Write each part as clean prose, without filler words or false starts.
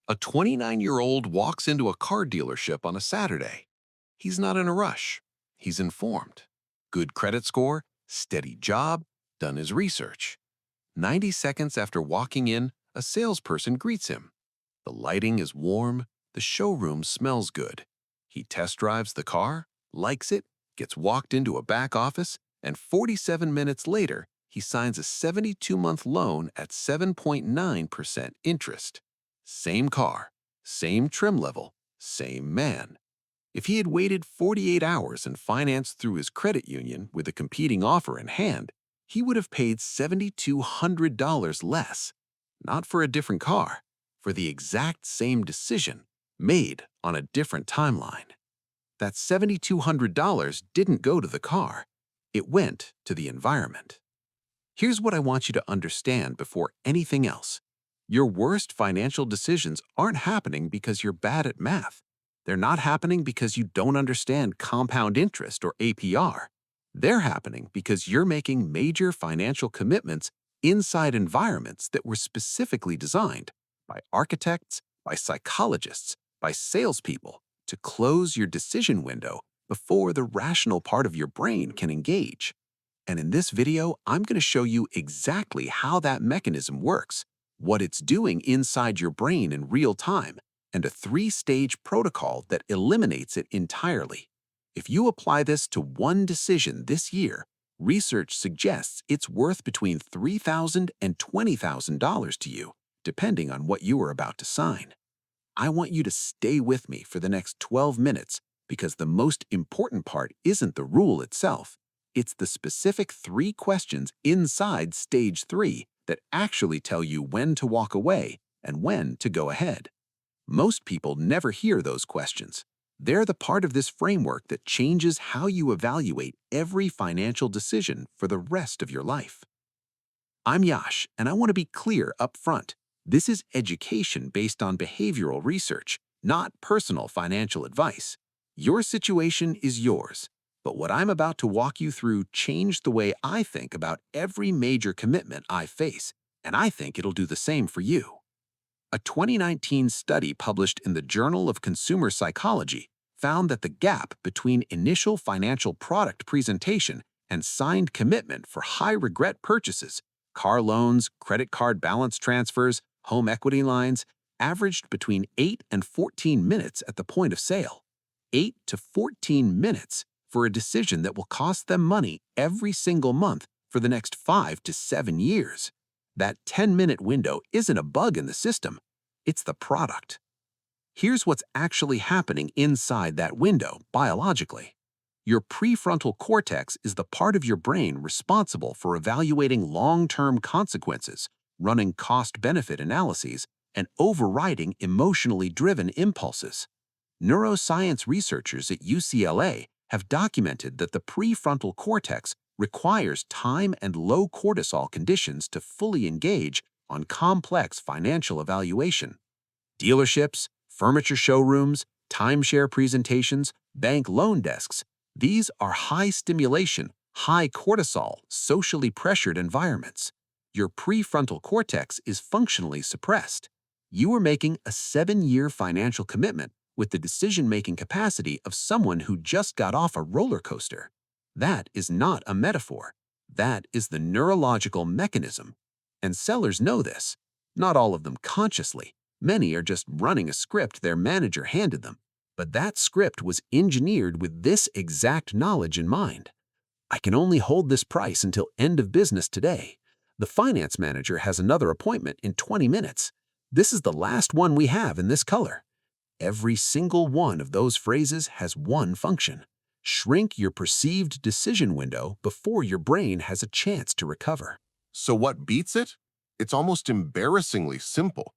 A 29-year-old walks into a car dealership on a Saturday. He's not in a rush. He's informed. Good credit score, steady job, done his research. 90 seconds after walking in, a salesperson greets him. The lighting is warm, the showroom smells good. He test drives the car, likes it, gets walked into a back office, and 47 minutes later, he signs a 72-month loan at 7.9% interest. Same car, same trim level, same man. If he had waited 48 hours and financed through his credit union with a competing offer in hand, he would have paid $7,200 less, not for a different car, for the exact same decision made on a different timeline. That $7,200 didn't go to the car. It went to the environment. Here's what I want you to understand before anything else. Your worst financial decisions aren't happening because you're bad at math. They're not happening because you don't understand compound interest or APR. They're happening because you're making major financial commitments inside environments that were specifically designed by architects, by psychologists, by salespeople to close your decision window before the rational part of your brain can engage. And in this video, I'm going to show you exactly how that mechanism works, what it's doing inside your brain in real time, and a three-stage protocol that eliminates it entirely. If you apply this to one decision this year, research suggests it's worth between $3,000 and $20,000 to you, depending on what you are about to sign. I want you to stay with me for the next 12 minutes because the most important part isn't the rule itself. It's the specific three questions inside stage 3 that actually tell you when to walk away and when to go ahead. Most people never hear those questions. They're the part of this framework that changes how you evaluate every financial decision for the rest of your life. I'm Yash, and I want to be clear up front. This is education based on behavioral research, not personal financial advice. Your situation is yours, but what I'm about to walk you through changed the way I think about every major commitment I face, and I think it'll do the same for you. A 2019 study published in the Journal of Consumer Psychology found that the gap between initial financial product presentation and signed commitment for high-regret purchases, car loans, credit card balance transfers, home equity lines, averaged between 8 and 14 minutes at the point of sale. 8 to 14 minutes for a decision that will cost them money every single month for the next 5 to 7 years. That 10-minute window isn't a bug in the system, it's the product. Here's what's actually happening inside that window biologically. Your prefrontal cortex is the part of your brain responsible for evaluating long-term consequences, running cost-benefit analyses, and overriding emotionally driven impulses. Neuroscience researchers at UCLA have documented that the prefrontal cortex requires time and low cortisol conditions to fully engage on complex financial evaluation. Dealerships, furniture showrooms, timeshare presentations, bank loan desks, these are high-stimulation, high-cortisol, socially pressured environments. Your prefrontal cortex is functionally suppressed. You are making a 7-year financial commitment with the decision-making capacity of someone who just got off a roller coaster. That is not a metaphor. That is the neurological mechanism. And sellers know this. Not all of them consciously. Many are just running a script their manager handed them. But that script was engineered with this exact knowledge in mind. I can only hold this price until end of business today. The finance manager has another appointment in 20 minutes. This is the last one we have in this color. Every single one of those phrases has one function: shrink your perceived decision window before your brain has a chance to recover. So what beats it? It's almost embarrassingly simple.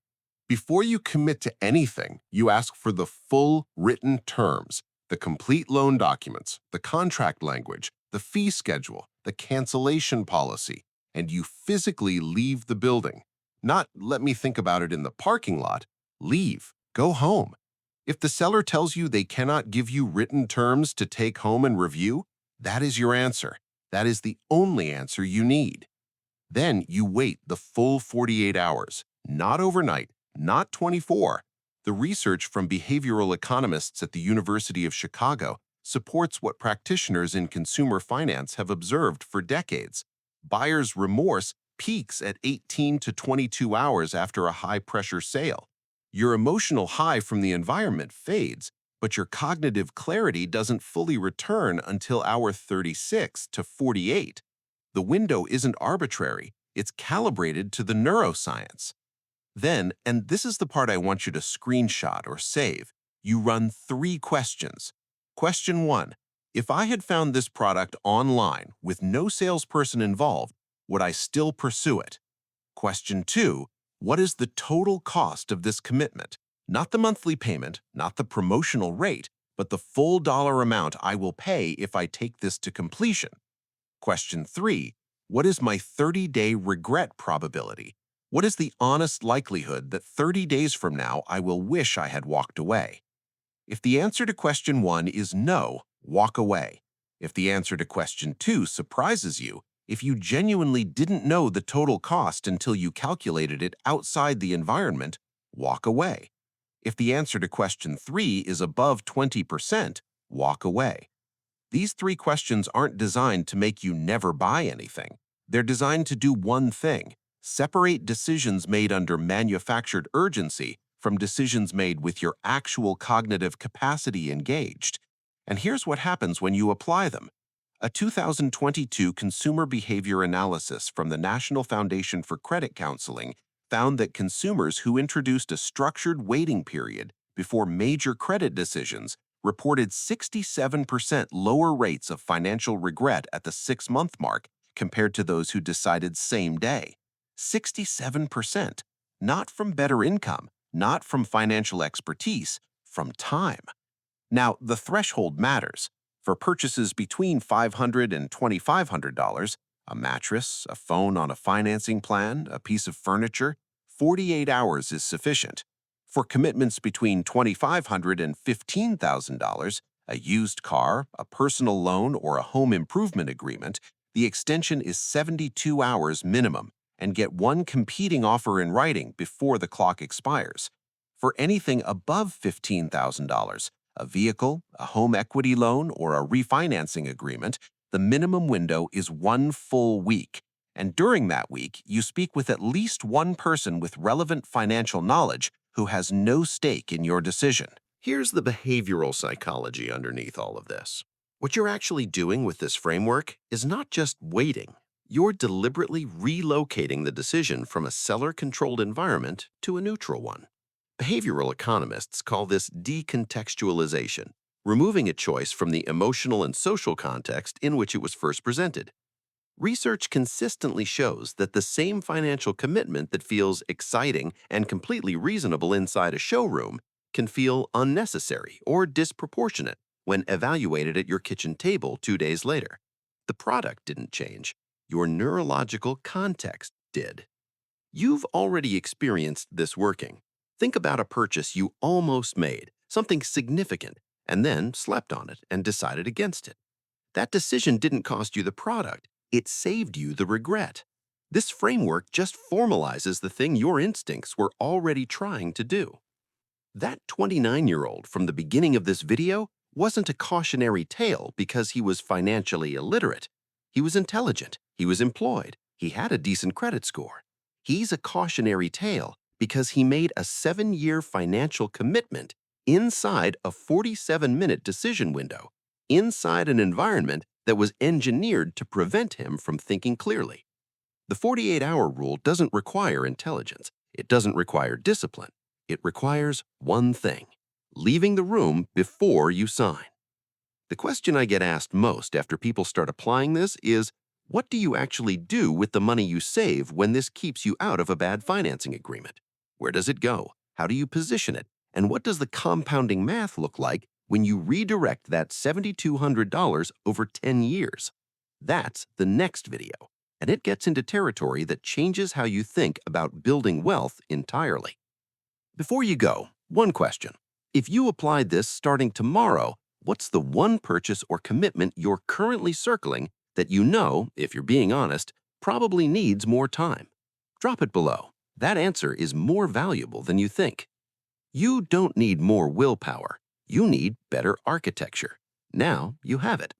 Before you commit to anything, you ask for the full written terms, the complete loan documents, the contract language, the fee schedule, the cancellation policy, and you physically leave the building. Not let me think about it in the parking lot. Leave. Go home. If the seller tells you they cannot give you written terms to take home and review, that is your answer. That is the only answer you need. Then you wait the full 48 hours, not overnight, not 24, The research from behavioral economists at the University of Chicago supports what practitioners in consumer finance have observed for decades. Buyer's remorse peaks at 18 to 22 hours after a high-pressure sale. Your emotional high from the environment fades, but your cognitive clarity doesn't fully return until hour 36 to 48. The window isn't arbitrary, it's calibrated to the neuroscience. Then, and this is the part I want you to screenshot or save, you run 3 questions. Question 1. If I had found this product online with no salesperson involved, would I still pursue it? Question 2. What is the total cost of this commitment? Not the monthly payment, not the promotional rate, but the full dollar amount I will pay if I take this to completion. Question 3. What is my 30-day regret probability? What is the honest likelihood that 30 days from now I will wish I had walked away? If the answer to question 1 is no, walk away. If the answer to question 2 surprises you, if you genuinely didn't know the total cost until you calculated it outside the environment, walk away. If the answer to question 3 is above 20%, walk away. These 3 questions aren't designed to make you never buy anything. They're designed to do one thing: separate decisions made under manufactured urgency from decisions made with your actual cognitive capacity engaged. And here's what happens when you apply them. A 2022 consumer behavior analysis from the National Foundation for Credit Counseling found that consumers who introduced a structured waiting period before major credit decisions reported 67% lower rates of financial regret at the 6-month mark compared to those who decided same day. 67%, not from better income, not from financial expertise, from time. Now, the threshold matters. For purchases between $500 and $2,500, a mattress, a phone on a financing plan, a piece of furniture, 48 hours is sufficient. For commitments between $2,500 and $15,000, a used car, a personal loan, or a home improvement agreement, the extension is 72 hours minimum, and get one competing offer in writing before the clock expires. For anything above $15,000, a vehicle, a home equity loan, or a refinancing agreement, the minimum window is 1 full week. And during that week, you speak with at least one person with relevant financial knowledge who has no stake in your decision. Here's the behavioral psychology underneath all of this. What you're actually doing with this framework is not just waiting. You're deliberately relocating the decision from a seller-controlled environment to a neutral one. Behavioral economists call this decontextualization, removing a choice from the emotional and social context in which it was first presented. Research consistently shows that the same financial commitment that feels exciting and completely reasonable inside a showroom can feel unnecessary or disproportionate when evaluated at your kitchen table 2 days later. The product didn't change. Your neurological context did. You've already experienced this working. Think about a purchase you almost made, something significant, and then slept on it and decided against it. That decision didn't cost you the product, it saved you the regret. This framework just formalizes the thing your instincts were already trying to do. That 29-year-old from the beginning of this video wasn't a cautionary tale because he was financially illiterate. He was intelligent, he was employed, he had a decent credit score. He's a cautionary tale because he made a 7-year financial commitment inside a 47-minute decision window, inside an environment that was engineered to prevent him from thinking clearly. The 48-hour rule doesn't require intelligence. It doesn't require discipline. It requires one thing: leaving the room before you sign. The question I get asked most after people start applying this is, what do you actually do with the money you save when this keeps you out of a bad financing agreement? Where does it go? How do you position it? And what does the compounding math look like when you redirect that $7,200 over 10 years? That's the next video, and it gets into territory that changes how you think about building wealth entirely. Before you go, one question. If you applied this starting tomorrow, what's the one purchase or commitment you're currently circling that you know, if you're being honest, probably needs more time? Drop it below. That answer is more valuable than you think. You don't need more willpower. You need better architecture. Now you have it.